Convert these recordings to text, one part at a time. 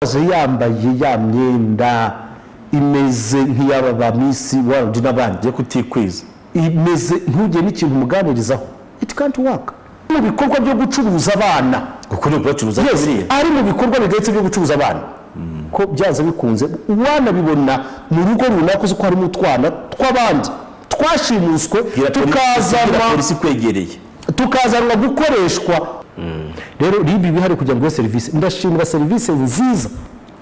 yambaye ya myenda imeze nk'iyaba ba Miss World n'abandi kutikwiza imeze ntujye n'ikintu muganirizaho it can't work mu bikorwa byo gucuruza abana ukuri bacuruza ari mu bikorwa bigetse byo gucuruza abana ko byaza bikunze uwana bibona mu rugo runaka uzi ko hari mu twana tw'abandi twashimuswe tukazana polisi kwegereye tukazanwa gukoreshwa rero ribi bihari kugira ngo service ndashimira service nziza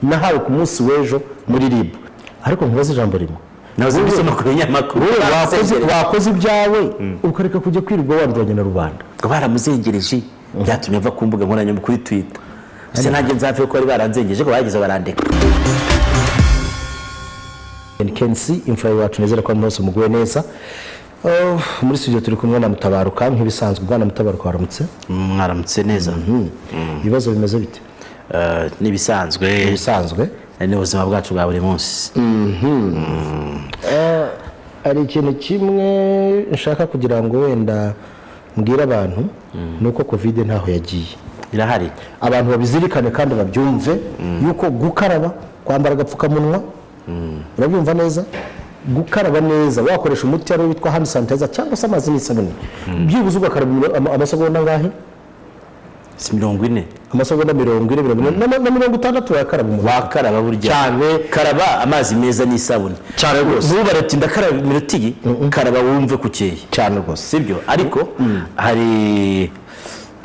nahawe ku munsi wejo muri RIB ariko nkubaze ijambo rimwe nazo bisoma ku binyamakuru wakoze ibyawe ukareka kujya kwirirwa wanduranye na rubanda baramuzengereje byatumye ava ku mbuga nkoranyambaga kuri Twitter ese nanjye nzave ko ari baranzengeje ko bageze barandeka Kensi imfura yacu nezera ko mwese muguye neza muri studio turi kumwe na Mutabaruka nk'ibisanzwe bwana Mutabaruka waramutse mwaramutse neza ibibazo bimeze bite nibisanzwe ni ubuzima bwacu bwa buri munsi ari ikintu kimwe nshaka kugira ngo wenda mbwira abantu nuko covid ntaho yagiye irahari abantu babizirikane kandi babyumve yuko gukaraba kwambara agapfukamunwa urabyumva neza gukaraba neza wakoresha umuti ari witwa hand sanitizer cyangwa se amazi n'isabune byibuze ugakaraba amasegonda ngahe 40 amasegonda 40 yakaraba umuntu wakaraba burya cyane karaba amazi meza n'isabune cyane rwose nuba ratinda karaba iminoti karaba wumve kukeye cyane rwose sibyo ariko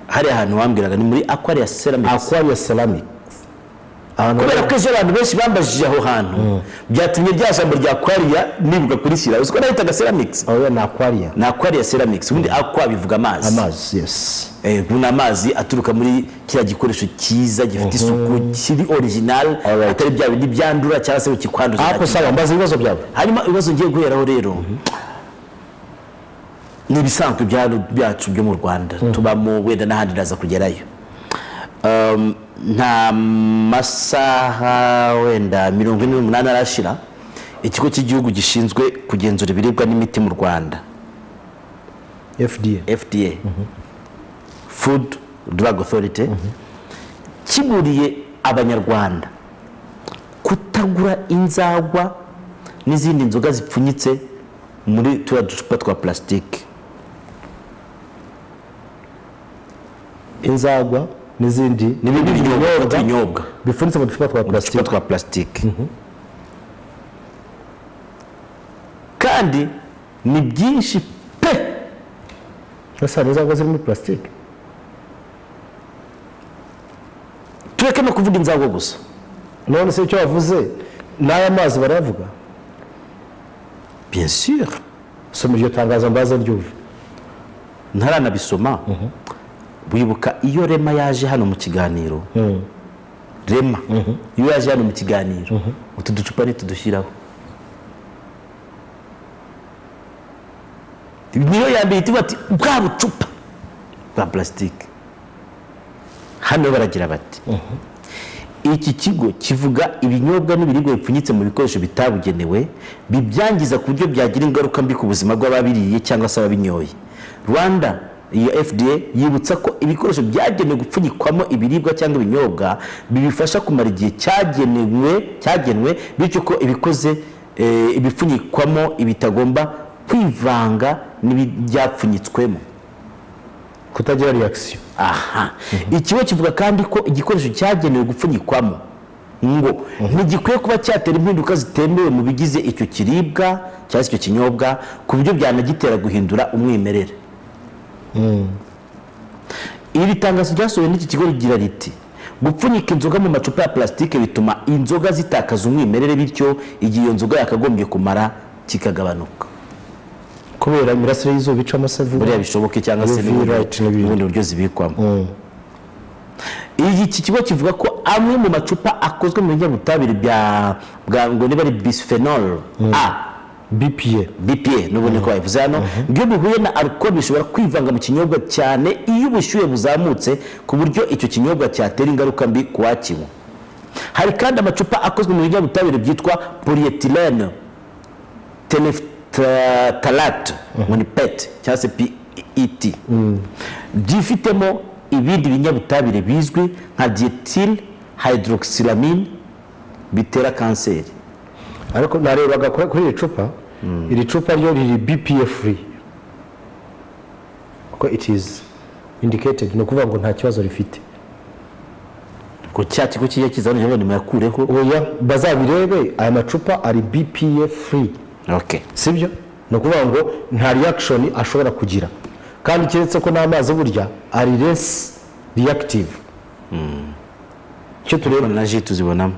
hari ahantu wambwiraga ni muri Aquarius Ceramic kubera ko ejo abantu benshi bambajije aho hantu byatumye rya jambo rya Aquaria nibuka kurishyira uziko nahitaga Ceramics na Aquarius Ceramics ubundi aqua bivuga amazi yes buna amazi aturuka muri kira gikoresho cyiza gifite isuku kiri original atari bya bindi byandura cyangwa se ukikwanduza ako saba mbaza ibibazo byawe hanyuma ibibazo ngiye guheraho rero ni bisanzwe byacu byo mu Rwanda tubamo wenda n'ahandi ndaza kugerayo nta masaha wenda 48 arashira ikigo cy'igihugu gishinzwe kugenzura ibiribwa n'imiti mu Rwanda FDA Food Drug Authority kiburiye abanyarwanda kutagura inzagwa n'izindi nzoga zipfunyitse muri ducupa twa plastic inzagwa n'izindi n'ibindi binyobwa bifunitse mu ducupa twa plastic kandi ni byinshi pe asa inzagwa ziri muri plastic tureke no kuvuga inzagwa gusa none se icyo wavuze n'aya mazi baravuga bien sûr soma iryo tangazo mbaza ryuve ntaranabisoma wibuka iyo Rema yaje hano mu kiganiro Rema iyo yaje hano mu kiganiro utu ducupa ni tudushyiraho niyo yambere tubati bwa bucupa bwa plastic hano baragira bati iki kigo kivuga ibinyobwa n'ibiribwa bipfunyitse mu bikoresho bitabugenewe bibyangiza ku buryo byagira ingaruka mbi ku buzima bw'ababiriye cyangwa se ababinyoye Rwanda iyo FDA yibutsa ko ibikoresho byagenewe gupfunyikwamo ibiribwa cyangwa ibinyobwa bibifasha kumara igihe cyagenwe bityo ko ibikoze ibipfunyikwamo ibitagomba kwivanga n'ibyapfunyitswemo kutagira reaction ikigo kivuga kandi ko igikoresho cyagenewe gupfunyikwamo ngo ntigikwiye kuba cyatera impinduka zitemewe mu bigize icyo kiribwa cyangwa icyo kinyobwa ku buryo byanagitera guhindura umwimerere iri tangazo ryasohowe n'iki kigo rigira riti gupfunyika inzoga mu macupa ya plastique bituma inzoga zitakaza umwimerere bityo igihe iyo nzoga yakagombye kumara kikagabanuka kubera imirasire y'izuba icamo se vuba buriya bishoboke cyangwa se n'ubundi buryo zibikwamo iki kigo kivuga ko amwe mu macupa akozwe mu binyabutabire bwa ngo niba ari bisphenol A BPA n'ubundi ko bayivuze hano byo bihuye na alcohol bishobora kwivanga mu kinyobwa cyane iyo ubushyuhe buzamutse ku buryo icyo kinyobwa cyatera ingaruka mbi ku wakinywa hari kandi amacupa akozwe mu binyabutabire byitwa polyethylene terephthalate muri PET cyangwa se PET byifitemo ibindi binyabutabire bizwi nka diethyl hydroxylamine bitera kanseri. ariko narebaga kuri iri cupa ryo riri BPA free ko it is indicated no kuvuga ngo nta kibazo rifite ko cyati ko kiye kizana ryo nyuma yakureho oya bazabirebe aya macupa ari BPA free okay sibyo no kuvuga ngo nta reaction ashobora kugira kandi kiretse ko n'amazi burya ari less reactive cyo tureba na je tuzibonamo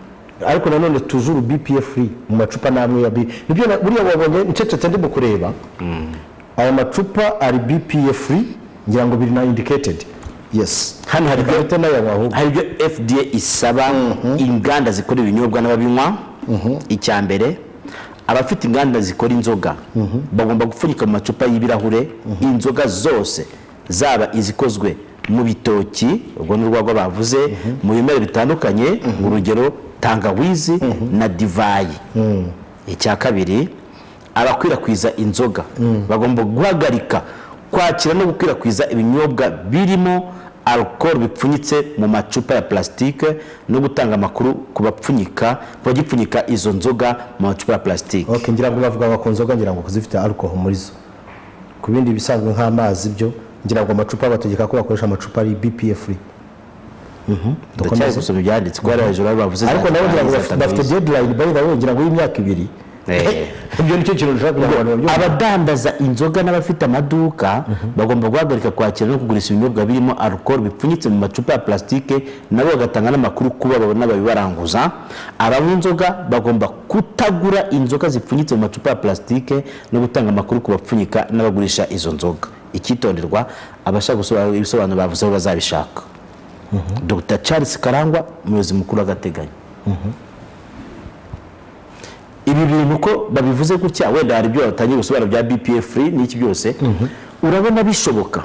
ariko nanone tujuru BPA free mu macupa namwe ya nibyo buriya wabonye ncecetse ndi mukureba aya macupa ari BPA free ngira ngo biri na indicated yes hano hari gahita n'ayabahubwo hari byo FDA isaba inganda zikora ibinyobwa n'ababinywa icyambere abafite inganda zikora inzoga bagomba gupfunyika mu macupa y'ibirahure inzoga zose zaba izikozwe mu bitoki ubwo n'urwagwa bavuze mu bimera bitandukanye urugero tangawizi na divayi icya kabiri abakwirakwiza inzoga bagomba guhagarika kwakira no gukwirakwiza ibinyobwa birimo alcohol bipfunyitse mu macupa ya plastike no gutanga amakuru ku bapfunyika bagipfunyika izo nzoga mu macupa ya plastike. Okay, ngira ngo bavuga ko nzoga ngira ngo kuzifite alcohol muri zo ku bindi bisanzwe nk'amazi byo ngira ngo amacupa bategeka ko bakoresha amacupa ari BPA free. Ndacyari gusoma ibyanditse ko ari hejuru bavuze ariko nabo ngira ngo bafite deadline by the way ngira ngo y'imyaka 2 ibyo nicyo kintu ushaka abadandaza inzoga n'abafite amaduka bagomba guhagarika kwakira no kugurisha ibinyobwa birimo alcohol bipfunyitse mu macupa ya plastike nabo bagatanga n'amakuru kuba babona babibaranguza abanywa inzoga bagomba kutagura inzoga zipfunyitse mu macupa ya plastike no gutanga amakuru ku bapfunyika n'abagurisha izo nzoga ikitonderwa abashaka gusobanura ibisobanuro bavuze aho bazabishaka. Dr. Charles Karangwa umuyobozi mukuru w'agateganyo ibi bintu ko babivuze gutya wenda hari byo batangiye gusobanura bya BPA free n'iki byose urabona bishoboka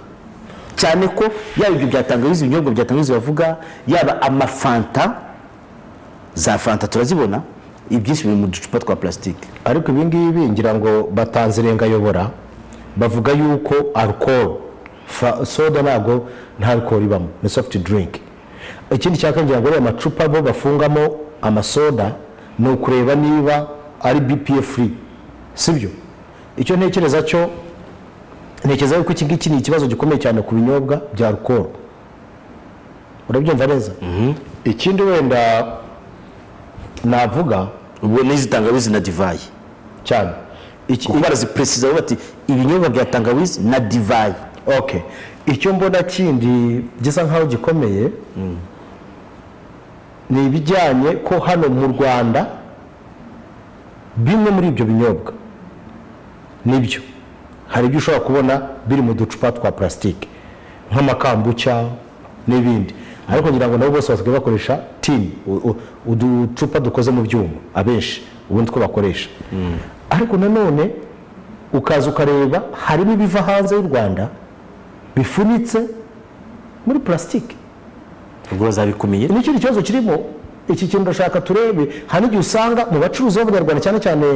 cyane ko yaba ibyo byatangawiza ibinyobwa byatangawiza bavuga yaba amafanta za fanta turazibona ibyinshi biri mu ducupa twa plastike ariko ibi ngibi ngira ngo batanze rengayobora bavuga yuko alcohol soda nago nta alcohol ibamo ni soft drink ikindi cyakangira ngo amacupa bo bafungamo amasoda no ukureba niba ari BPA free sibyo icyo ntekereza yuko iki ngiki ni ikibazo gikomeye cyane ku binyobwa bya alcohol urabyumva neza ikindi wenda navuga ubwo n'izi tangawizi na divayi cyane iki baraziprecisa bati ibinyobwa bya tangawizi na divayi. Okay, icyo mbona kindi gisa nkaho gikomeye ni ibijyanye ko hano mu Rwanda bimwe muri ibyo binyobwa nibyo hari ibyo ushobora kubona biri mu ducupa twa plastike nk'amakambucya n'ibindi ariko ngira ngo nabo bose basigaye bakoresha tin uducupa dukoze mu byuma abenshi ubundi two bakoresha ariko nanone ukaza ukareba harimo ibiva hanze y'u Rwanda bifunitse muri plastike ubwo bazabikumiye nicyo kibazo kirimo iki kintu ndashaka turebe hari igihe usanga mu bacuruzi b'Abanyarwanda cyane cyane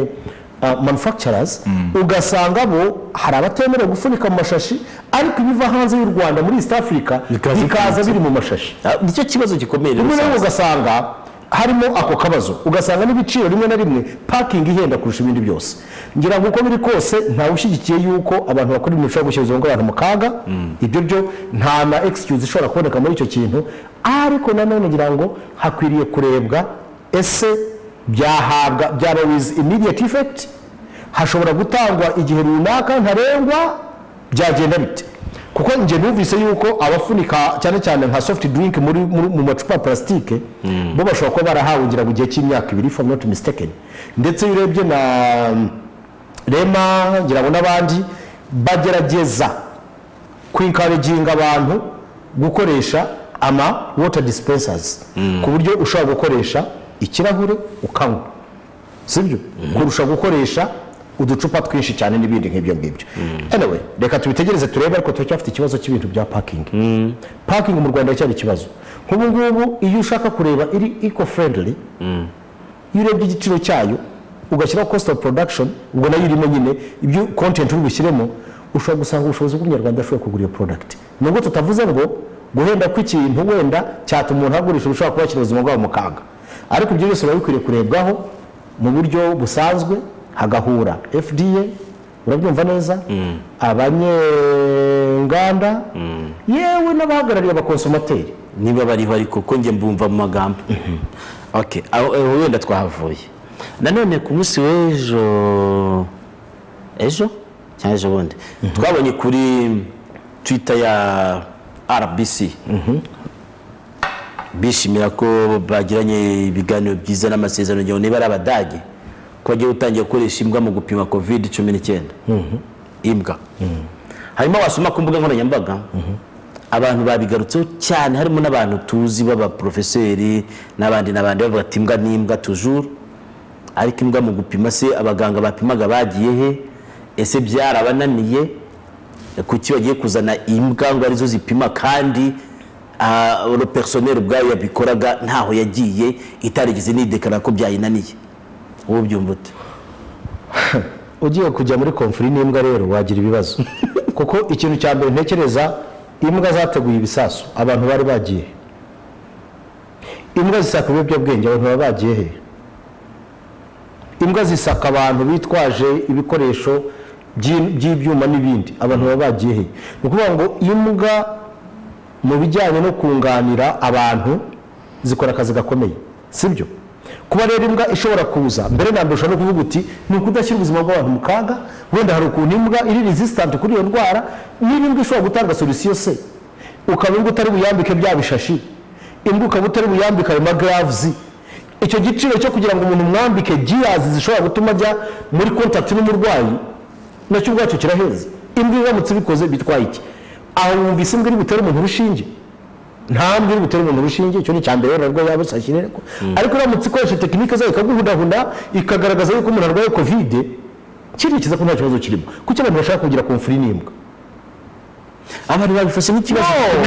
manufacturers ugasanga bo hari abatemera gufunika mu mashashi ariko ibiva hanze y'u Rwanda muri East Africa bikaza biri mu mashashi nicyo kibazo gikomeye rero ugasanga harimo ako kabazo ugasanga n'ibiciro rimwe na rimwe parking ihenda kurusha ibindi byose ngira ngo uko biri kose nta ushyigikiye yuko abantu bakora ibintu bishobora gushyira ubuzima bw'abantu mu kaga ibyo byo nta na excuse ishobora kuboneka muri icyo kintu ariko nanone ngira ngo hakwiriye kurebwa ese byaba with immediate effect hashobora gutangwa igihe runaka ntarengwa byagenda bite kuko nje numvise yuko abafunika cyane cyane nka soft drink mu macupa plastike bo bashobora kuba barahawe ngira ngo igihe cy'imyaka 2 if I'm not mistaken ndetse urebye na Rema ngira ngo n'abandi bagerageza kwincouraging abantu gukoresha ama water dispensers ku buryo ushobora gukoresha ikirahure ukanywa sibyo kurusha gukoresha uducupa twinshi cyane n'ibindi nk'ibyo ngibyo anyway reka tubitegereze turebe ariko turacyafite ikibazo cy'ibintu bya parking parking mu Rwanda cyari ikibazo nk'ubu ngubu iyo ushaka kureba iri eco friendly iyo urebye igiciro cyayo ugashyira cost of production ubwo nayo irimo nyine ibyo content uri bushyiremo ushobora gusanga ubushobozi bw'Umunyarwanda ashobora kugura iyo product nubwo tutavuze ngo guhenda kw'ikintu wenda cyatuma umuntu agurisha ushobora kuba ashyira ubuzima bwabo mu kaga, ariko ibyo byose biba bikwiriye kurebwaho mu buryo busanzwe, hagahura FDA, urabyumva neza, abanyenganda, yewe n'abahagarariye abakonsomateri niba bariho, ariko ko njye mbumva mu magambo. Okay, wenda twahavuye. Nanone ku munsi w'ejo cyangwa ejo bundi twabonye kuri Twitter ya RBC bishimira ko bagiranye ibiganiro byiza n'amasezerano y'aho niba ari Abadage ko bagiye gutangira gukoresha imbwa mu gupima COVID-19. Imbwa harimo wasoma ku mbuga nkoranyambaga abantu babigarutseho cyane, harimo n'abantu tuzi b'abaprofeseri n'abandi bavuga ati imbwa n'imbwa toujours, ariko imbwa mu gupima se abaganga bapimaga bagiye he? Ese byarabananiye kuki bagiye kuzana imbwa ngo arizo zipima kandi le personnel ubwayo yabikoraga ntaho yagiye itarigeze nidekara ko byayinaniye? Wowe byumva ute? Ugiye kujya muri konfuri n'imbwa rero wagira ibibazo kuko ikintu cya mbere ntekereza, imbwa zateguye ibisasu, abantu bari bagiye, imbwa zisaka ibiyobyabwenge, abantu baba bagiye he? Imbwa zisaka abantu bitwaje ibikoresho by'ibyuma n'ibindi, abantu baba bagiye he? Ni ukuvuga ngo imbwa mu bijyanye no kunganira abantu zikora akazi gakomeye, sibyo? Kuba rero imbwa ishobora kuza mbere na mbere ushobora no kuvuga uti ni ukudashyira ubuzima bw'abantu mu kaga, wenda hari ukuntu imbwa iri resistant kuri iyo ndwara, niba imbwa ishobora gutanga solution se ukaba imbwa utari buyambike bya bishashi, imbwa ukaba utari buyambike ayo gloves, icyo giciro cyo kugira ngo umuntu mwambike gears zishobora gutuma ajya muri contact n'umurwayi nacyo ubwacyo kiraheze. Imbwa iramutse bikoze bitwaye iki? Aho wumvise imbwa iri butere umuntu urushinge? Nta mbwa iri butere umuntu urushinge, icyo ni cyambere narwo yabusakire ko, ariko iramutse ikoresha tekinike zayo ikaguhundahunda ikagaragaza yuko umuntu arwaye covid, kirikiza ko nta kibazo kirimo. Kuki abantu bashaka kugira konfuri n'imbwa? Abantu babifashe nk'ikibazo.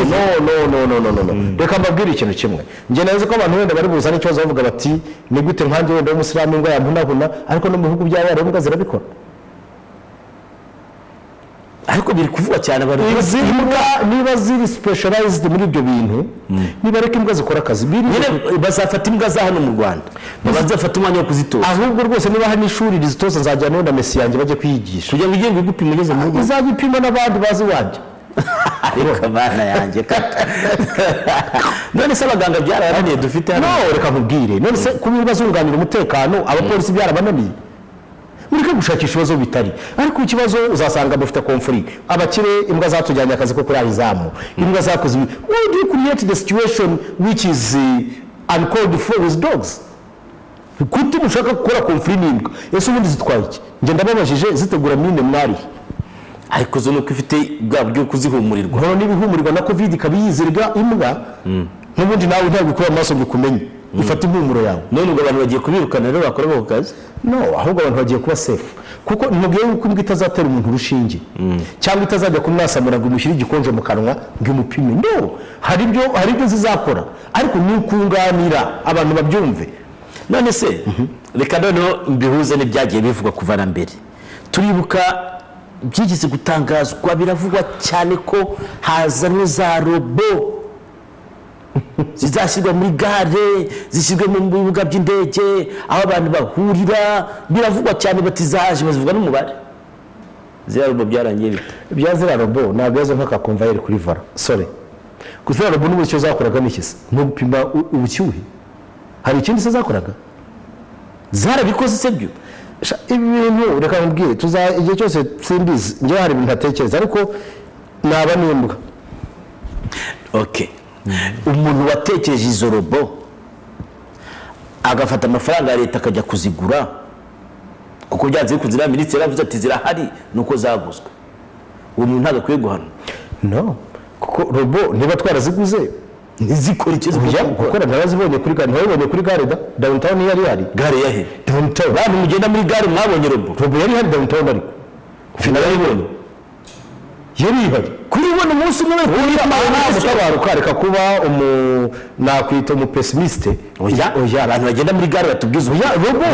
No. Reka mbabwire ikintu kimwe, njye nazo ko abantu wenda bari buzana ikibazo bavuga bati ni gute nkanjye wenda w'umusilamu imbwa yampundahunda, ariko no mu bihugu by'abarabu imbwa zirabikora. Ariko biri kuvuga cyane abantu niba ziri specialized muri ibyo bintu, niba reka imbwa zikora akazi bazafata imbwa za hano mu Rwanda, bazafata umwanya wo kuzitoza. Ahubwo rwose niba hari n'ishuri rizitoza nzajyana wenda Messi yanjye bajye kwiyigisha kugira ngo igende gupima ugeze mu rugo, izagipima n'abandi bazi wajya. Ariko abana yanjye kata none se abaganga byarabananiye dufite hano? No, reka nkubwire, none se kuba bazunganira umutekano abapolisi byarabananiye? Mureke gushakisha ibibazo bitari, ariko ikibazo uzasanga bafite konfuri. Abakire imbwa zatujyanye akazi ko kuri ahizamu, imbwa zakoze, why do you create the situation which is uncalled for with dogs? Kuti mushaka gukora konfuri n'imbwa, ese ubundi zitwaye iki? Nge ndababajije zitegura mine mwari, ariko zo nuko ifite bwa buryo kuzihumurirwa. None n'ibihumurirwa na covid ikabiyizirga imbwa, n'ubundi nawe ntabwo ukora amaso ngo kumenye ifata impumuro yawe. None ubwo abantu bagiye kubirukana rero bakora ako kazi? No, ahubwo abantu bagiye kuba safe, kuko ntubwiye yuko imbwa itazatera umuntu urushinge cyangwa itazajya kumwasamura ngo umushyire igikonje mu kanwa ngo umupime. No, hari ibyo zizakora, ariko ni ukunganira abantu babyumve. None se reka noneho mbihuze n'ibyagiye bivugwa kuva na mbere. Turibuka byigeze gutangazwa, biravugwa cyane ko hazanwe za robo zizashyirwa muri gare, zishyirwe mu bibuga by'indege aho abantu bahurira, biravugwa cyane bati zaje, bazivuga n'umubare. Ziriya robo byarangiye bite? Ibya ziriya robo ntabwo yazo nk'akakomvayeri kuri vara, sorry. Kuziriya robo n'uburyo zakoraga n'ikisi no gupima ubushyuhe, hari ikindi se zakoraga? Zarabikoze se byo? Ibi bintu reka mbwire igihe cyose simbizi, njye hari ibintu ntatekereza, ariko naba n'imbwa. Okay. Umuntu watekereje izo robo agafata amafaranga ya leta akajya kuzigura, kuko byanze kuzira minisitiri yavuze ati zirahari nuko zaguzwe, uwo muntu ntabwo akwiye guhanwa? No, kuko robo niba twaraziguze ntizikora icyo gukora. Narazibonye kuri gare, nabonye kuri gare downtown yari hari. Gare yahe? Downtown. Bantu mugenda muri gare mwabonye robo? Robo yari hari downtown, ariko finalibonye yari ihari kuri bone umunsi umwe kuri mutabaruka. Reka kuba nakwita pessimiste. Oya, abantu bagenda muri gare batubwiza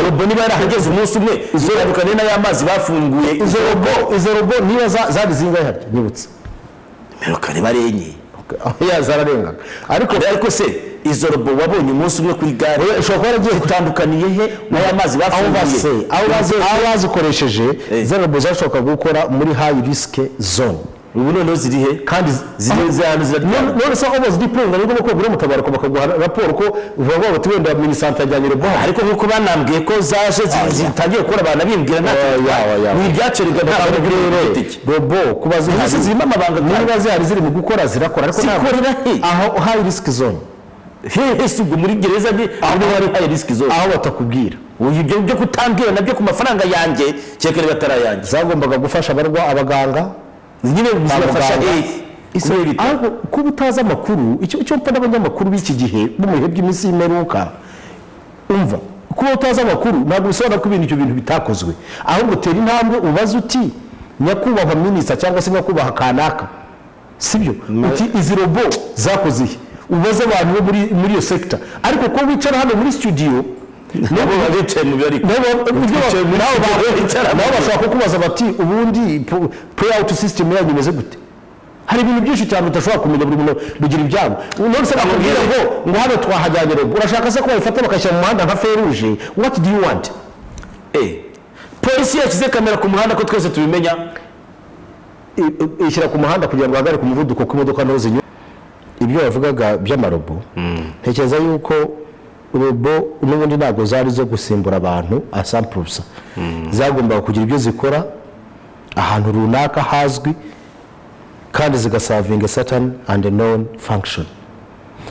robo niba yarahageze umunsi umwe zirabukane n'ayamazi bafunguye. Izo robo niba zari zingahe hari nyibutse? Merokane barenye zararengaga ariko se izo robo wabonye umunsi umwe kuri gare ushobora kuba yaragiye gutandukaniye he n'aya mazi bafungiye aho bazikoresheje izo robo zashoboka gukora muri high risk zone ubu noneho ziri he kandi ziri ahantu ziraryana none se aho bazipunga nibwo nuko buri mutabaruka bakaguha raporo ko uvuga ngo wenda minisante ajyanye robo ariko nkuko banambwiye ko zaje zitangiye gukora abantu bimbwira ni ibyacerega ntabwo robo kuba zirimo amabanga niba zihari ziri mu gukora zirakora ariko zikorera he aho high risk zone hehe si ubwo muri gereza ni aho hari high risk zone aho batakubwira ibyo byo kutambwira nabyo ku mafaranga yanjye cyekere batarayanjye zagombaga gufasha abaganga nyine bizafasha ahubwo kuba utazi amakuru icyo mpfa n'abanyamakuru b'iki gihe bo mu bihe by'iminsi y'imperuka umva kuba utazi amakuru ntabwo bisobanura ko ibyo bintu bitakozwe ahubwo utera intambwe ubaze uti nyakubahwa minisita cyangwa se nyakubahwa kanaka sibyo uti izi robo zakoze ihe ubaze abantu bo muri iyo sekita ariko ko wicara hano muri studio nabo babicaye mu bari nabo bashaka kukubaza bati ubundi payout system yanyu imeze gute hari ibintu byinshi cyane utashobora kumenya buri muntu bigira ibyabo none se bakubwira ngo hano twahajyanye robo urashaka se ko bayifata bakashyira mu muhanda nka feruje what do you want polisi yashyize kamera ku muhanda ko twese tubimenya ishyira ku muhanda kugira ngo bahagarike umuvuduko ku imodoka naho zinyura ibyo bavugaga by'amarobo ntekereza yuko robo n'ubundi ntabwo zari zo gusimbura abantu asampurusa zagombaga kugira ibyo zikora ahantu runaka hazwi kandi zigasavinga certain and known function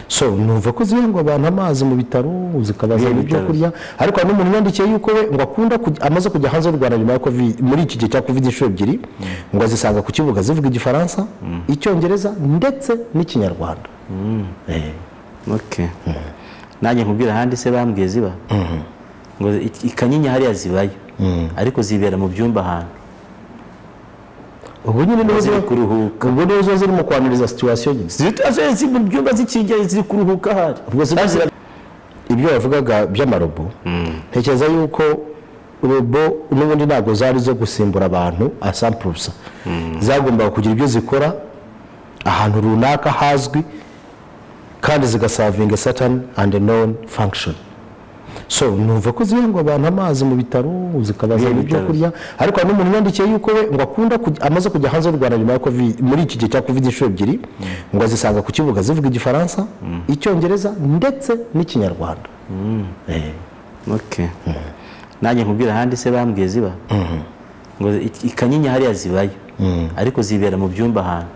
so numva ko zihangwa abantu amazi mu bitaro zikabazana ibyo kurya ariko n'umuntu yandikiye yuko we ngo akunda amaze kujya hanze y'u Rwanda nyuma ya covid muri iki gihe cya covid inshuro ebyiri ngo azisanga ku kibuga zivuga igifaransa icyongereza ndetse n'ikinyarwanda okay nanjye nkubwira ahandi se bambwiye ziba ngo ikanyinya hariya zibayo ariko zibera mu byumba ahantu ubu nyine nizo ziri kuruhuka ubwo nizo ziri mu kwaniriza situation nyine ziri mu byumba zikingeye ziri kuruhuka hari ibyo bavugaga by'amarobo ntekereza yuko robo n'ubundi ntabwo zari zo gusimbura abantu asampurusa zagombaga kugira ibyo zikora ahantu runaka hazwi kandi zigasavinga certain and known function so numva ko zihangwa abantu amazi mu bitaro zikabazana ibyo kurya ariko n'umuntu yandikiye yuko we ngo akunda amaze kujya hanze y'u Rwanda nyuma ya covid muri iki gihe cya covid inshuro ebyiri ngo azisanga ku kibuga zivuga igifaransa icyongereza ndetse n'ikinyarwanda okay nanjye nkubwira ahandi se bambwiye ziba ngo ikanyinya hariya zibayo ariko zibera mu byumba ahantu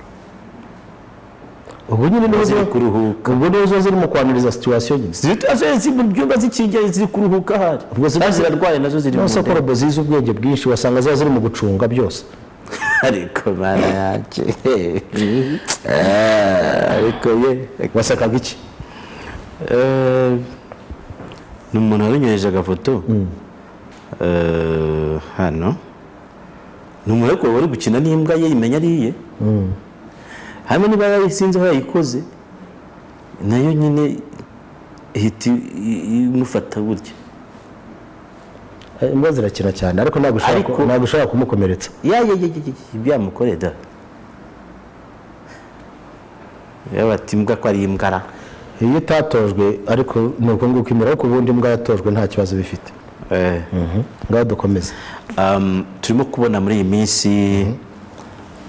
ubu nyine nizo ziri kuruhuka ubwo nizo ziri mu kwaniriza situation nyine ziri mu byumba zikingeye ziri kuruhuka hari ubwo zirarwaye nazo ziri mu nose ko robo zizi ubwenge bwinshi wasanga ziba ziri mu gucunga byose ariko bana yake ariko ye wasakaga iki ni umuntu wabinyoheje agafoto hano ni umuntu ariko wari gukina n'imbwa ye imenya ariye hanyuma niba yayisinze aho yayikoze nayo nyine ihita imufata burya imbwa zirakina cyane ariko ntabwo ushobora kumukomeretsa byamukore da bati imbwa ko ari imbwara iyo itatojwe ariko ni uko nguko imera ariko ubundi imbwa yatojwe nta kibazo bifite ngaho dukomeze turimo kubona muri iyi minsi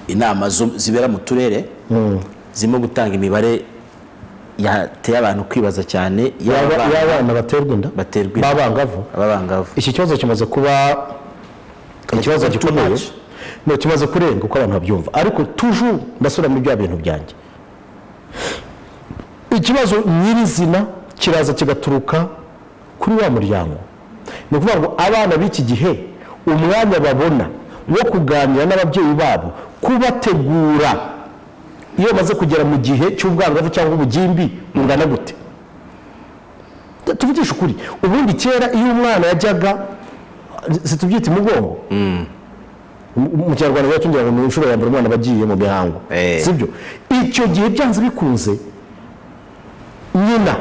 inama zibera mu turere zirimo gutanga imibare yateye abantu kwibaza cyane y'abana baterwa inda b'abangavu iki kibazo kimaze kuba ikibazo gikomeye no kimaze kurenga uko abantu babyumva ariko toujours ndasura muri bya bintu byanjye ikibazo nyirizina kiraza kigaturuka kuri wa muryango ni ukuvuga ngo abana b'iki gihe umwanya babona wo kuganira n'ababyeyi babo kubategura iyo bamaze kugera mu gihe cy'ubwangavu cyangwa ubugimbi ungana gute tuvugisha ukuri ubundi kera iyo umwana yajyaga situbyita umugongo mu kinyarwanda cyongera ngo mu nshuro ya mbere umwana bagiye mu mihango sibyo icyo gihe byanze bikunze nyina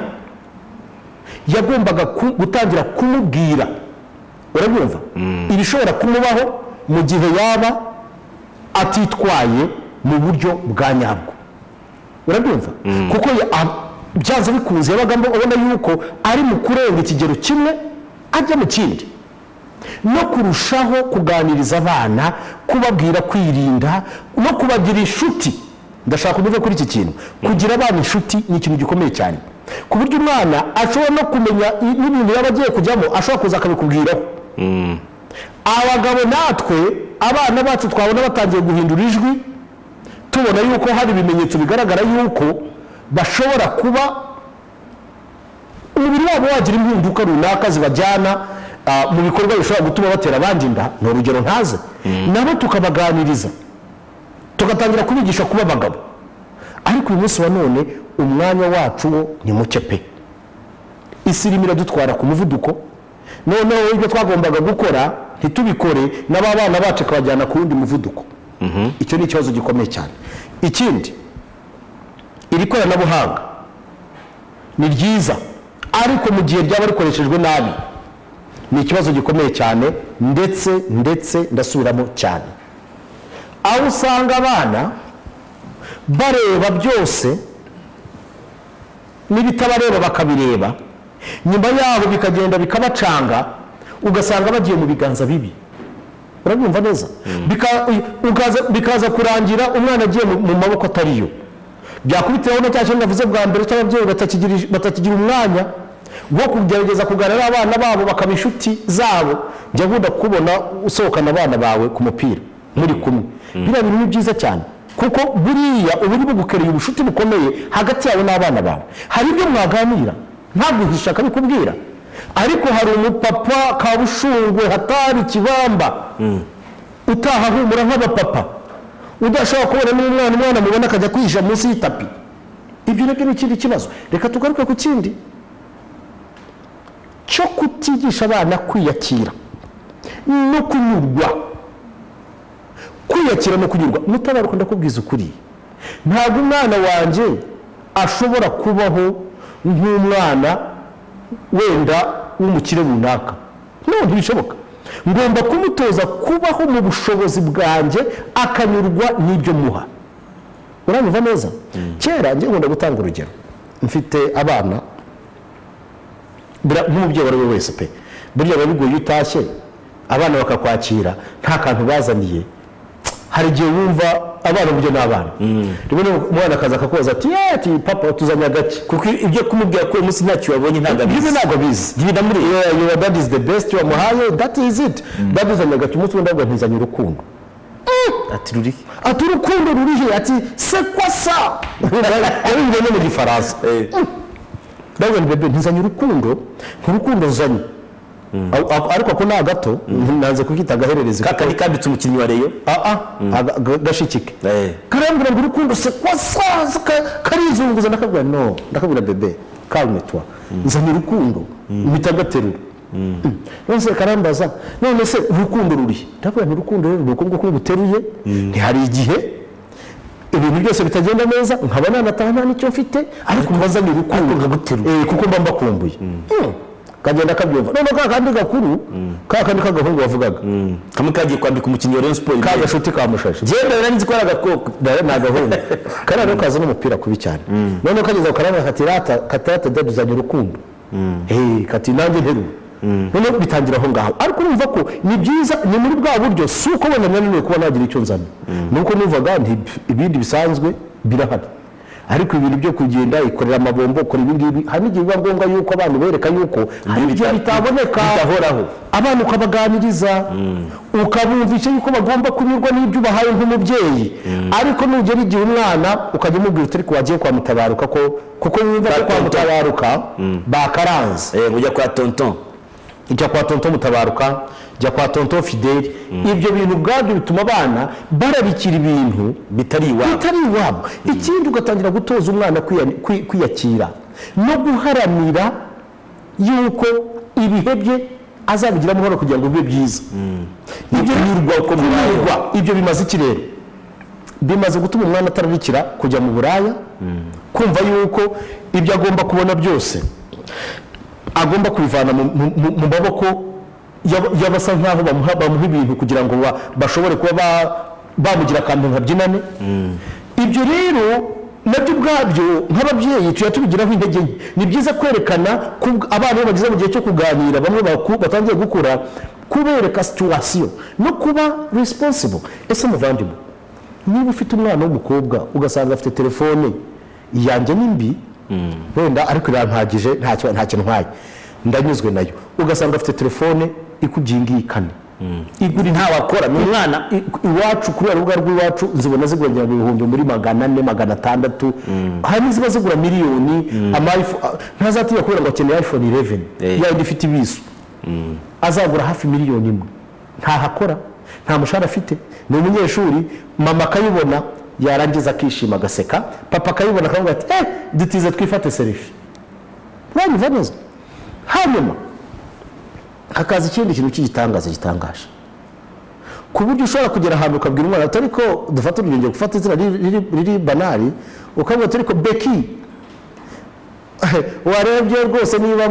yagombaga gutangira kumubwira urabyumva ibishobora kumubaho mu gihe yaba atitwaye mu buryo bwa nyabwo urabyumva kuko byanze bikunze yabaga ubona yuko ari mu kurenga ikigero kimwe ajya mu kindi no kurushaho kuganiriza abana kubabwira kwirinda no kubagira inshuti ndashaka kuvuga kuri iki kintu kugira abana inshuti ni ikintu gikomeye cyane ku buryo umwana ashobora no kumenya n'ibintu yaba agiye kujyamo ashobora kuza akabikubwiraho abagabo natwe abana bacu twabona batangiye guhindura ijwi tubona yuko hari ibimenyetso bigaragara yuko bashobora kuba umubiri wabo wagira impinduka runaka zibajyana mu bikorwa bishobora gutuma batera abandi inda ni urugero ntaze nabo tukabaganiriza tugatangira kubigisha kuba abagabo ariko uyu munsi wa none umwanya wacu wo ni muke pe isi irimo iradutwara ku muvuduko noneho ibyo twagombaga gukora ntitubikore n'abana bacu kabajyana ku wundi muvuduko icyo ni ikibazo gikomeye cyane ikindi iri koranabuhanga ni ryiza ariko mu gihe ryaba rikoreshejwe nabi ni ikibazo gikomeye cyane ndetse ndasubiramo cyane aho usanga abana bareba byose n'ibitabareba bakabireba nyuma yaho bikagenda bikabacanga ugasanga bagiye mu biganza bibi urabyumva neza bikaza kurangira umwana agiye mu maboko atariyo byakubitiraho na cya kintu navuze bwa mbere cy'ababyeyi batakigira umwanya wo kugerageza kuganira n'abana babo bakaba inshuti zabo jya nkunda kubona usohokana abana bawe ku mupira muri kumwe biriya bintu ni byiza cyane kuko buriya uba uri bugukereye ubushuti bukomeye hagati yawe n'abana bawe hari ibyo mwaganira ntaguhisha akabikubwira ariko hari umupapa kabushungwe hatari ikibamba utahahumura nk'abapapa udashobora kubona umwana mubona akajya kwihisha munsi y'itapi ibyo nabyo ni ikindi kibazo reka tugaruke ku kindi cyo kutigisha abana kwiyakira no kunyurwa kwiyakira no kunyurwa mutabaruka ndakubwiza ukuri ntabwo umwana wanjye ashobora kubaho nk'umwana wenda w'umukire runaka no ntibishoboka ngomba kumutoza kubaho mu bushobozi bwanjye akanyurwa n'ibyo muha uranyumva neza kera njye nkunda gutanga urugero mfite abana nk'umubyeyi uwo ari we wese pe burya biba bigoye utashye abana bakakwakira nta kantu bazaniye hari igihe wumva abana buryo ni abana rimwe umwana akaza akakubaza ati papa tuzanye agake kuko ibyo kumubwira ko uyu munsi ntacyo wabonye ntabwo abizi your dad is the best wamuhaye that is it dad uzanye agake umunsi wenda ngo ntizanye urukundo ati urukundo rurihe ati c'est quoi ça yari mu gifaransa ndavuga ngo bebe ntizanye urukundo uzanye ariko ako ni agato nanze kukita agahererezi kakari kambitse umukinnyi wa Rayon gashikike karambwira ngo urukundo c'est quoi ça karizunguza ndakabwira bebe calme toi nzanye urukundo mitagaterura none karambaza none se urukundo ruri ndavuga nti urukundo rero nuko ngo guteruye ntihari igihe ibintu byose bitagenda neza nkaba nanataha nta nicyo mfite ariko mbazanye urukundo kuko mba mbakumbuye kagenda kabyumva none kandi gakuru kandi kagahungu wavugaga kamwe kagiye kwambika umukinnyi wa Rayon Sport kagashuti kamushashe genda narinzi ko aragakoko nagahungu kana no kaza n'umupira kubi cyane none kageza karanga katirata daduzanye urukundo kati nanjye nteru none bitangira aho ngaho ariko urumva ko ni byiza ni muri bwa buryo suko wenda nanone kuba nagira icyo nzana nuko numvaga ibindi bisanzwe birahari ariko ibintu byo kugenda ikorera amabombo ukora ibingibi hari n'igihe biba ngombwa yuko abantu bereka yuko hari igihe bitaboneka bidahoraho abantu ukabaganiriza ukabumvisha yuko bagomba kunyurwa n'ibyo ubahaye nk'umubyeyi ariko nugera igihe umwana ukajya umubwira utari wagiye kwa Mutabaruka kuko wumva ko kwa Mutabaruka bakaranze ujya kwa tonton ijya kwa tonton Mutabaruka jya kwa tonton Fidèle ibyo bintu bwabyo bituma abana barabikira ibintu bitari iwabo ikindi ugatangira gutoza umwana kwiyakira no guharanira yuko ibihe bye azabigira amahoro kugira ngo bibe byiza ibyo bimaze iki rero bimaze gutuma umwana atarabikira kujya mu buraya kumva yuko ibyo agomba kubona byose agomba kubivana mu maboko y'abasa nkaho bamuha ibintu kugira ngo bashobore kuba bamugira akantu nkabyinane ibyo rero nabyo ubwabyo nk'ababyeyi tuya tubigiraho intege nke ni byiza kwerekana ko abana iyo bageze mu gihe cyo kuganira bamwe batangiye gukura kubereka situation no kuba responsible. Ese muvandimwe niba ufite umwana w'umukobwa ugasanga afite telefone yanjye nimbi wenda ariko irampagije nta kintu ntwaye ndanyuzwe nayo ugasanga afite telefone ikubyingiye kane iguri nta wakora ni umwana iwacu kuri urubuga rw'iwacu nzibona zigongera ibihumbi muri 400 600 hari ziba zigura miliyoni ntazatinya kubera ngo akeneye iPhone 11 yawe ifite ibiso azagura hafi miliyoni imwe ntahakora nta mushahara afite ni umunyeshuri mama akayibona yarangiza akishima agaseka papa akayibona akavuga ati dutize twifate selfie mwanyumva neza hanyuma hakaza ikindi kintu cy'igitangaza gitangaje ku buryo ushobora kugera ahantu ukabwira umwana atari ko dufata urugendo gufata izina riri banari ukavuga atari ko Becky warebye rwose niba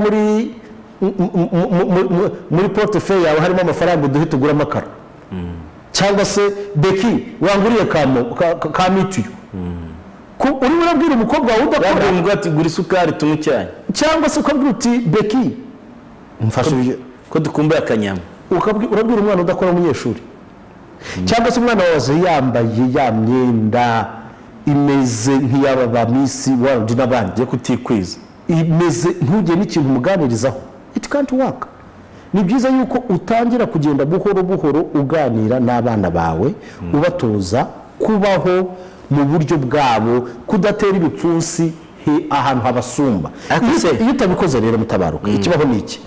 muri portefeuille yawe harimo amafaranga duhita ugura amakara cyangwa se Becky wanguriye ka mituyu uri urabwira umukobwa wawe udakora ngo ati gura isukari tumucyanye cyangwa se ukabwira uti Becky mfashe ko dukumbuye akanyama urabwira umwana udakora umunyeshuri cyangwa se umwana wawe yambaye ya myenda imeze nk'iyaba ba Miss World n'abandi yo kutikwiza imeze ntujye n'ikintu umuganirizaho it can't work. Ni byiza yuko utangira kugenda buhoro buhoro uganira n'abana bawe ubatoza kubaho mu buryo bwabo kudatera ibipfunsi ahantu habasumba. Iyo utabikoze rero mutabaruka ikibaho niki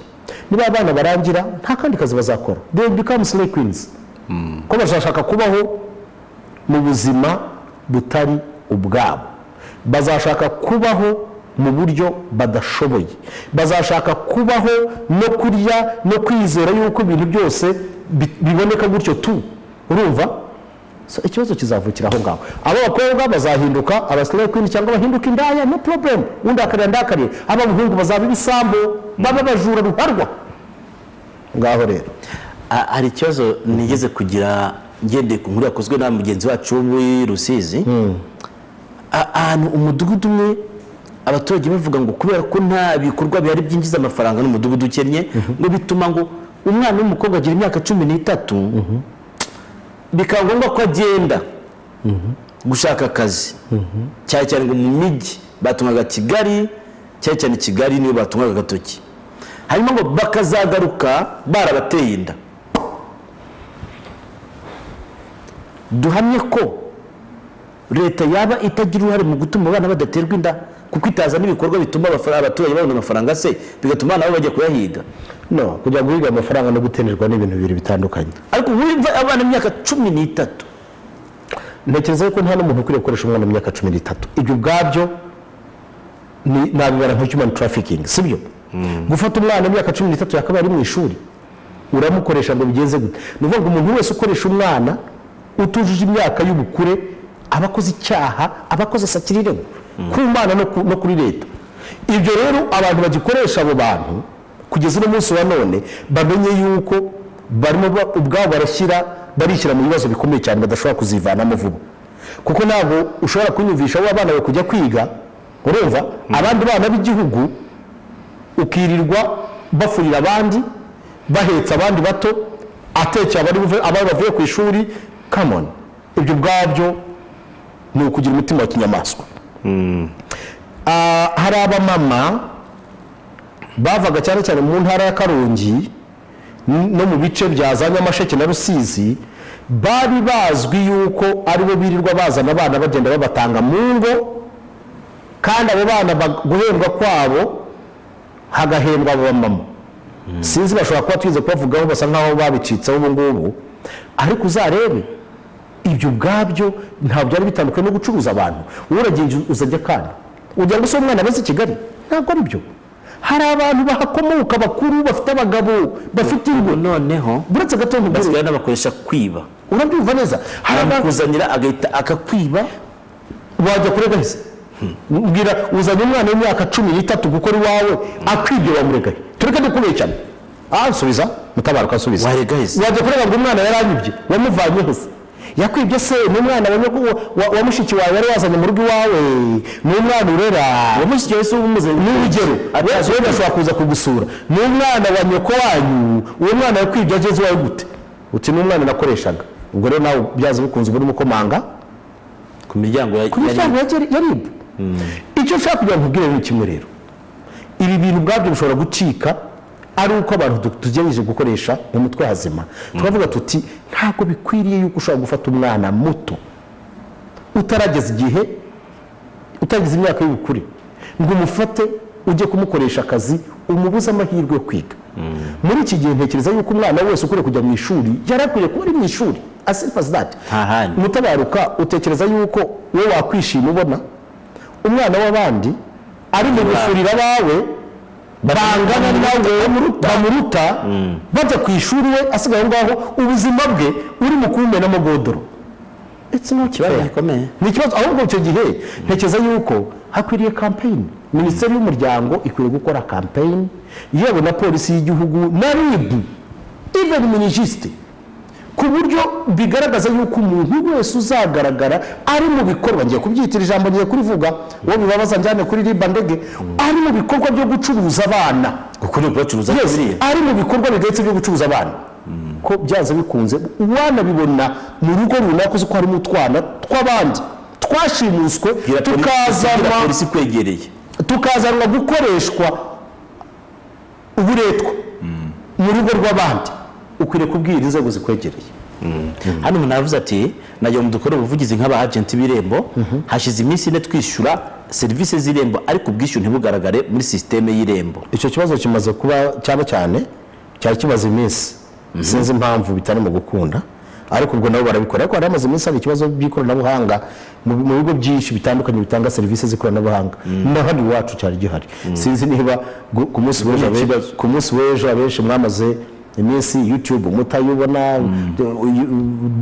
niba abana barangira nta kandi kazi bazakora they become slay queens ko bashaka kubaho mu buzima butari ubwabo bazashaka kubaho mu buryo badashoboye bazashaka kubaho no kurya no kwizera yuko ibintu byose biboneka gutyo tu urumva ikibazo kizavukira aho ngaho abo bakobwa bazahinduka abaslay queen cyangwa bahinduka indaya no problem undi akarira aba buhungu bazaba ibisambo baba bajura ruharwa ngaho rero hari ikibazo nigeze kugira ngende ku nkuru yakozwe na mugenzi wacu w'i Rusizi ahantu umudugudu umwe abaturage bavuga ngo kubera ko nta bikorwa bihari byinjiza amafaranga n'umudugudu ukennye ngo bituma ngo umwana w'umukobwa agira imyaka 13 bikaba ngombwa ko agenda gushaka akazi cyane cyane ngo mu mijyi batungaga Kigali cyane cyane Kigali niyo batungaga Gatoki hanyuma ngo bakazagaruka barabateye inda duhamye ko leta yaba itagira uruhare mu gutuma abana badaterwa inda kuko itaza n'ibikorwa bituma abaturage babona amafaranga se bigatuma nabo bajya kuyahiga no kujya guhiga amafaranga no gutenerwa n'ibintu bibiri bitandukanye ariko wumva abana imyaka 13 ntekereza ko nta n'umuntu ukwiye gukoresha umwana imyaka 13 ibyo bwabyo ni nabibara nka human trafficking sibyo gufata umwana imyaka 13 yakaba ari mu ishuri uramukoresha ngo bigenze gute nuvuga ngo umuntu wese ukoresha umwana utujuje imyaka y'ubukure abakoze icyaha abakoze sakirirego ku mana no kuri leta ibyo rero abantu bagikoresha abo bantu kugeza no munsi wa none bamenye yuko barimo ubwabo barishyira mu bibazo bikomeye cyane badashobora kuzivanamo vuba kuko ntabwo ushobora kunyumvisha abo abana bakujya kwiga urumva abandi bana b'igihugu ukirirwa bafurira abandi bahetse abandi bato atekera abari bavuye ku ishuri come on ibyo bwabyo ni ukugira umutima wa kinyamaswa hari abamama bavaga cyane cyane mu ntara ya Karongi no mu bice bya za Nyamasheke na Rusizi bari bazwi yuko aribo birirwa bazana abana bagenda babatanga mu ngo kandi abo bana guhendwa kwabo hagahembwa abo bamama sinzi bashobora kuba twize kubavugaho basa nkaho babicitseho ubu ngubu ariko uzarebe ibyo bwabyo ntabwo byari bitandukanye no gucuruza abantu uragenje uzajya kandi ugira ngo se umwana bese Kigali ntabwo ari byo hari abantu bahakomoka bakuru bafite abagabo bafite ingo noneho buretse gatondo basigaye n'abakoresha kwiba urabyumva neza harakuzanira agahita akakwiba wajya kurega hese mbwira uzanye umwana w'imyaka 13 gukora iwawe akwibye wamuregaye tureke dukomeye cyane nsubiza mutabaruka nsubiza warega hese wajya kurega ngo umwana yaranyibye wamuvanye hese yakwibye se ni umwana wa mushiki wawe wari wazanye mu rugo iwawe, ni umwana urera uwo mushiki wawe se umuze n'urugero wenda ashobora kuza kugusura, ni umwana wa nyoko wanyu, uwo mwana yakwibye ageze iwawe gute? uti ni umwana nakoreshaga. ubwo rero nawe byaze bikunze ubu urimo komanga ku miryango ya RIB. icyo nshaka kugira ngo nkubwire ni kimwe rero, ibi bintu ubwabyo bishobora gucika ari uko abantu tugejeje gukoresha mu mutwe hazima. turavuga tuti ntabwo bikwiriye yuko ushobora gufata umwana muto utarageza igihe, utagize imyaka y'ubukure, ngo umufate ujye kumukoresha akazi umubuze amahirwe yo kwiga. muri iki gihe ntekereza yuko umwana wese ukwiye kujya mu ishuri yarakwiye kuba ari mu ishuri, as simple as that. Mutabaruka, utekereza yuko wowe wakwishima ubona umwana w'abandi ari mu gufurira abawe bangana nawe bamuruta bajya ku ishuri, we asigaye aho ngaho ubuzima bwe uri mu kumenamo godoro? ikibazo gikomeye ni ikibazo. ahubwo icyo gihe ntekereza yuko hakwiriye campaign. minisiteri y'umuryango ikwiriye gukora campaign, yewe na polisi y'igihugu na RIB, even minijiste, ku buryo bigaragaza yuko umuntu wese uzagaragara ari mu bikorwa, ngiye kubyitira ijambo ngiye kurivuga, uwo bibabaza njyane kuri RIB ndege, ari mu bikorwa byo gucuruza abana, ari mu bikorwa bigayitse byo gucuruza abana, ko byaza bikunze wanabibona mu rugo runaka uzi ko harimo utwana tw'abandi twashimuswe, tukazanwa gukoreshwa uburetwa mu rugo rw'abandi. ukwiriye kubwira inzego zikwegereye. hano umuntu aravuze ati nagiye mu dukora ubuvugizi nk'aba agenti b'irembo, hashize iminsi ine twishyura serivisi z'irembo ariko ubwishyu ntibugaragare muri sisiteme y'irembo. icyo kibazo kimaze kuba cyane cyari kimaze iminsi, sinzi impamvu bitari mu gukunda, ariko ubwo nabo barabikora. ariko hari amaze iminsi hari ikibazo by'ikoranabuhanga mu bigo byinshi bitandukanye bitanga serivisi z'ikoranabuhanga, na hano iwacu cyari gihari. sinzi niba ku munsi w'ejo abenshi mwamaze iminsi YouTube mutayibona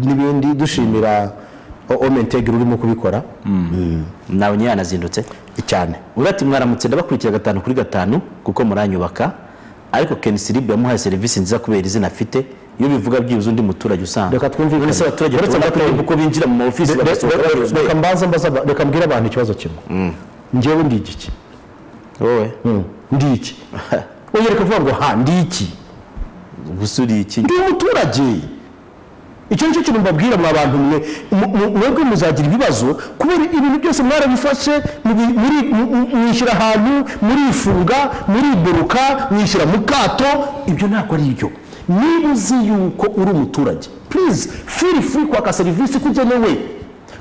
n'ibindi, dushimira Omentege urimo kubikora. nawe nyanazindutse cyane. urati mwaramutse ndabakurikira 5/5 kuko muranyubaka, ariko RIB yamuhaye serivisi nziza kubera izina afite. iyo bivuga byibuze undi muturage usanga reka twumvikane nese abaturage uko binjira mu ofisi reka mbwira abantu ikibazo kimwe. njyewe ndi iki? wowe ndi iki? oye reka vuga ngo ndi iki? gusuri iki? ndi umuturage. icyo nicyo kintu mbabwira mwa bantu mwebwe muzagira ibibazo kubera ibintu byose mwarabifashe mwishyira ahantu, murifunga, muriburuka, mwishyira mu kato. ibyo ntabwo ari ibyo. niba uzi yuko uri umuturage, please feel free kwaka serivisi kugenewe,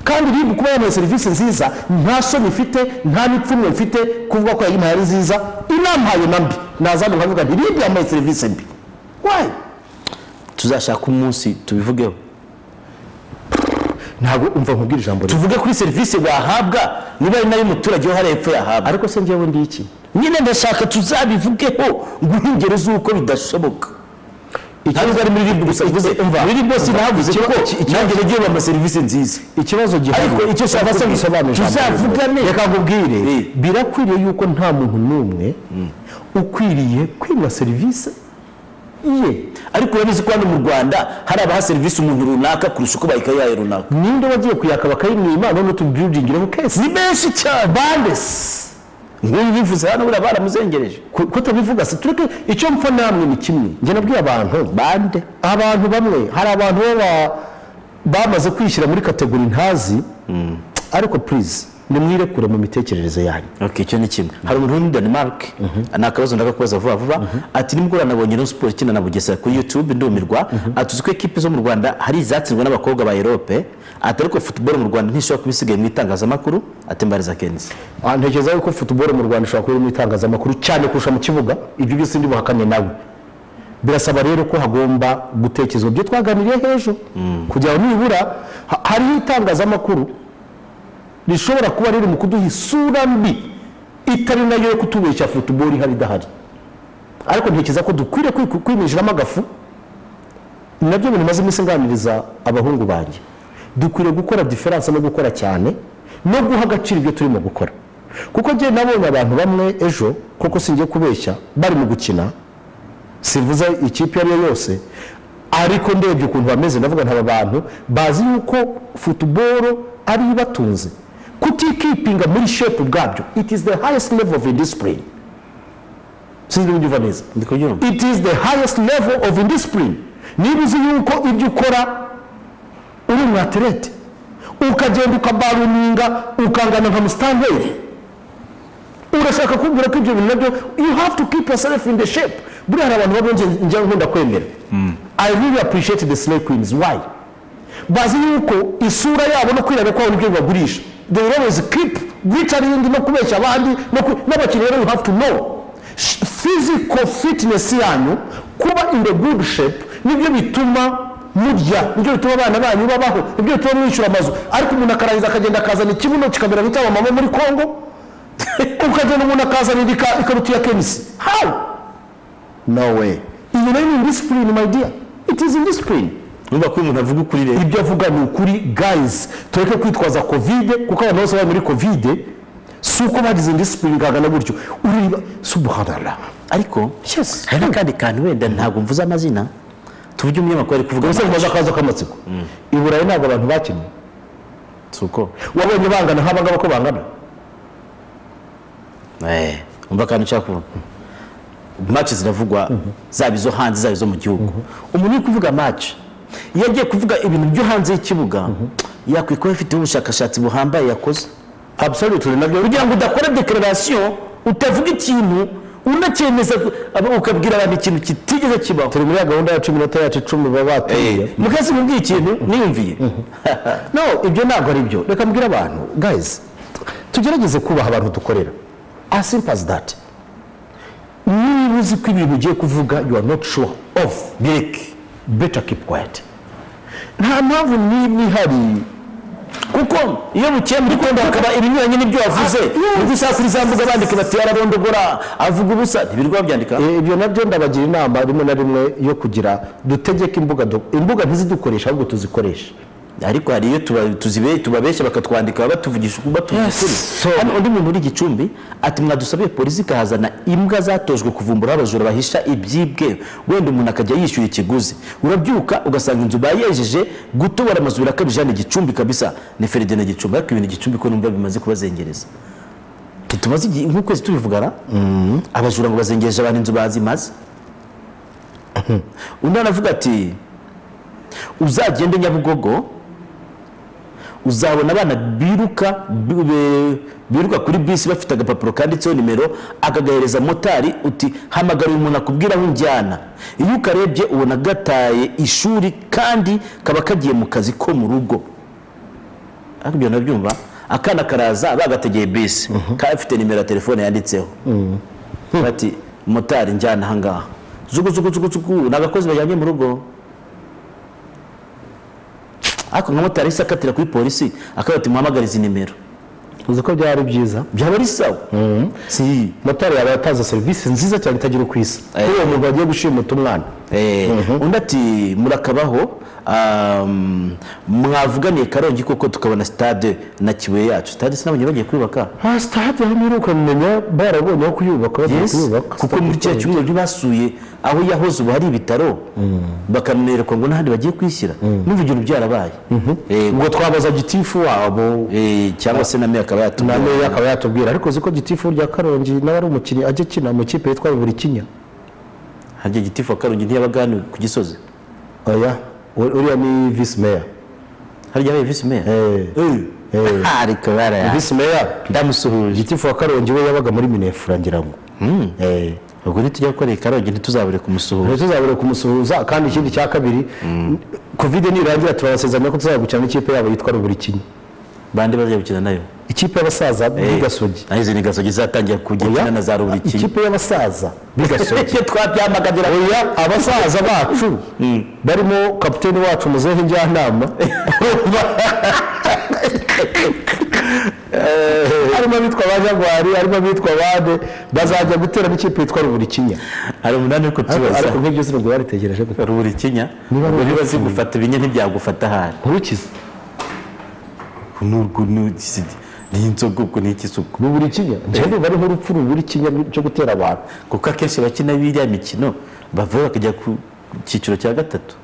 kandi RIB kuba yamuhaye serivisi nziza nta soni mfite, nta n'ipfunwe mfite kuvuga ko yayimuhaye ari nziza. inamuhaye na mbi nazana nkavuga nti RIB yamuhaye serivisi mbi. why? tuzashaka umunsi tubivugeho. ntabwo umva nkubwira ijambo tuvuge kuri serivisi wahabwa niba ari nayo umuturage wo hariya epfo yahabwa. ariko se njyewe ndi iki? nyine ndashaka tuzabivugeho nguhe ingero z'uko bidashoboka. ntabwo ari muri RIB gusa, muri RIB bose navuze ko nanjye nagiye bampa serivisi nziza. ikibazo gihari ariko icyo shaka se gisobanura tuzavugane. reka nkubwire, birakwiriye yuko nta muntu n'umwe ukwiriye kwimwa serivisi ye. ariko urabizi ko hano mu Rwanda hari abaha serivisi umuntu runaka kurusha uko bayikayaye runaka. ninde wagiye kuyaka bakayimwima none tubyuringireho kesi? ni benshi cyane. bandes nk'uyu bivuze hano buriya baramuzengereje. kutabivuga se tureke icyo mpfa namwe ni kimwe. njye nabwiye abantu bande, abantu bamwe, hari abantu bamaze kwishyira muri kategori ntazi, ariko please nimwirekure mu mitekerereze yanyu. icyo ni kimwe. hari umuntu muri Denmark ni akabazo ndagakubaza vuba ati nimugoroba nabonye Rayon Sports ikina na Bugesera kuri YouTube ndumirwa. ati uzi ko ekipe zo mu Rwanda hari izatsinzwe n'abakobwa ba Europe, ati ariko football mu Rwanda ntishobora kuba isigaye mu itangazamakuru. ati mbariza Kenzi. ntekereza yuko football mu Rwanda ishobora kuba mu itangazamakuru cyane kurusha mu kibuga. ibyo byose ndi buhakane nawe. birasaba rero ko hagomba gutekerezwa ibyo twaganiriye hejuru kugira ngo nibura hariho itangazamakuru rishobora kuba riri mu kuduha isura mbi itari nayo yo kutubeshya football ihari idahari. ariko ntekereza ko dukwiriye kwinjiramo agafu. nabyo bintu maze iminsi nganiriza abahungu banjye, dukwiriye gukora diferanse no gukora cyane no guha agaciro ibyo turimo gukora. kuko njye nabonye abantu bamwe ejo, koko singiye kubeshya, bari mu gukina, sivuze ikipe iyo ari yo yose, ariko ndebye ukuntu bameze ndavuga ntaba bantu bazi yuko football ari ibatunze kutikipinga muri shape bwabyo. It is the highest level of indiscipline. Sinzi ubyumva neza. It is the highest level of indiscipline. Niba uzi yuko ibyo ukora uri umwatirete ukagenda ukabaruninga ukangana nka Stanley, urashaka kubwira ko ibyo bintu nabyo you have to keep yourself in the shape. Buriya hari abantu babonye njya nkunda kwemera. I really appreciate the slay queens. Why? Bazi yuko isura yabo no kwirana kwabo nibyo bagurisha. They always keep glittering no kubeshya abandi n'abakinnyi rero you have to know physical fitness yanyu kuba in the good shape nibyo bituma murya, nibyo bituma abana banyu babaho, nibyo bituma mwishyura amazu. Ariko umuntu akarangiza akagenda akazana ikibuno kikamera bitaba mama muri Kongo ukagenda umuntu akazana ikarutu ya Kenisi. How? No way. Iyo ni indiscipline my dear. It is indiscipline. Numva ko umuntu avuga ukuri rero. Ibyo avuga ni ukuri guys. Tureke kwitwaza covid kuko abantu bose bari muri covid suko bagize indiscipline gagana gutyo. Uriba subhanallah. Ariko yes. Hari kandi kantu wenda ntabwo mvuze amazina. Tuvuge umunyamakuru ari kuvuga gusa kumaza kaza kamatsiko. Iburayi ntabwo abantu bakinnye. Suko. Wabonye bangana nk'abagabo ko bangana. Umva kantu cyakubona. Match ziravugwa zaba izo hanze zaba izo mu gihugu. Umuntu uri kuvuga match yagiye kuvuga ibintu byo hanze y'ikibuga yakwiko ifite ubushakashatsi buhambaye yakoze. Absolutely nabyo kugira ngo udakora declaration utavuga ikintu unacyemeza ukabwira abantu ikintu kitigeze kibaho. Turi muri gahunda ya 10 minota yacu 10 babatuye mukazi mubwiye ikintu niyumviye. No, ibyo ntabwo ari byo. Reka mbwira abantu guys tugerageze kubaha abantu dukorera. As simple as that. Niba uzi ko ibintu ugiye kuvuga you are not sure of, better keep quiet. Nta mpamvu n'imwe ihari kuko iyo bukiye muri Kongo hakaba ibinyuranye n'ibyo wavuze ubisa kuri za mbuga bandika bati yararondogora avuga ubusa ntibirwa byandika. Ibyo nabyo ndabagira inama rimwe na rimwe yo kugira dutegeka imbuga ntizidukoresha ahubwo tuzikoresha. Ariko hari iyo tubabeshya bakatwandika batuvugisha ukuri. Hano undi muntu uri Gicumbi ati mwadusabiye polisi ikahazana imbwa zatojwe kuvumbura abajura bahisha ibyibwe wenda umuntu akajya yishyura ikiguzi. Urabyuka ugasanga inzu bayejeje gutobora amazura akabijana Gicumbi kabisa. Ni Ferdinand Gicumbi ariko ibintu Gicumbi ko numva bimaze kubazengereza. Tumaze nk'uko tubivugana abajura ngo bazengereje abantu inzu bazimaze. Undi anavuga ati uzagende Nyabugogo uzabona abana biruka kuri bisi bafite agapapuro kanditseho nimero akagahereza motari uti hamagara umuntu akubwira aho njyana. Iyo ukarebye ubona gataye ishuri kandi kaba kagiye mu kazi ko mu rugo. Ariko nabyumva akana karaza bagategeye bisi kafite nimero ya telefone yanditseho bati motari njyana hangaha zugu nagakozi bajyanye mu rugo. Ako nka motari isakatira kuri polisi akabati muhamagariza nimero. Uzi ko byari byiza byaba ari sawa. Si motari yaba yataza service nziza cyane itagira kwisa uwo muntu bagiye gushimuta umwana. Undi ati murakabaho mwavuganiye Karongi koko tukabona stade na Kibuye yacu. Stade sinabonye bagiye kwubaka. Stade hamiruka menya barabonye aho kuyubaka kuko muri cya cyumweru ntibasuye aho yahoze ubu hari ibitaro bakanereka ngo n'ahandi bagiye kwishyira. Numva ibintu byarabaye. Ngo twabaza gitifu wabo cyangwa se na meya akaba yatubwira ariko ziko gitifu rya Karongi nawe ari umukinnyi ajye kina mu kipe yitwa Burikinya. Hajye gitifu wa Karongi ntiyabagana ku Gisozi. Oya uriya ni vice mayor. Harya yabaye vice mayor? Ariko baraya vice mayor ndamusuhuje. Gitifu wa Karongi we yabaga muri Minefura ngira ngo. Ubwo nitujya gukorera Karongi ntituzabure kumusuhuza kandi ikindi cya kabiri covid nirangira turabasezeranya ko tuzagukina n'ikipe yabo yitwa Burikinya. Bande baje gukina nayo ikipe y'abasaza bigasogi. Ahize ni gasogi zatangiye kugikina na za Burikinya. Ikipe y'abasaza bigasogi twabyamagadira oya abasaza bacu barimo kapiteni wacu Muzehe Njyanama harimo bitwa Bajagwari harimo bitwa Bade bazajya gutera n'ikipe yitwa Burikinya. Hari umunani ko tubaza ariko nk'ibyo sinubwo baritegereje ko Burikinya niba zigufata ibinye ntibyagufata hari urukiza ni inzogo ko niki suko Burikinya cyane bari nk'urupfu Burikinya cyo gutera abantu kuko akenshi bakina biriya mikino bavuye bakajya ku cyiciro cya gatatu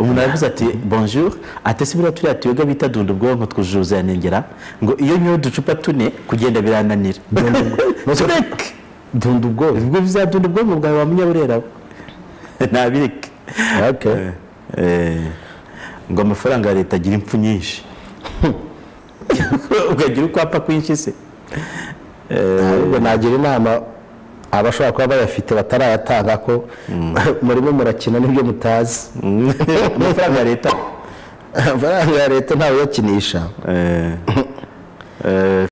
umuntu aravuze ati bonjour ati se buriya turiya tuyoga bita dunda ubwonko twujuje ubuziranengera ngo iyo nyoye uducupa tune kugenda birananira tureke dunda ubwonko ubwo bizadunda ubwonko bwawe wa munyaburera ntabireke ngo amafaranga ya leta agira impfu nyinshi ukagira ukwapa kwinshi se ahubwo nagira inama abashobora kuba bayafite batarayatanga ko murimo murakina n'ibyo mutazi amafaranga ya leta ntawe uyakinisha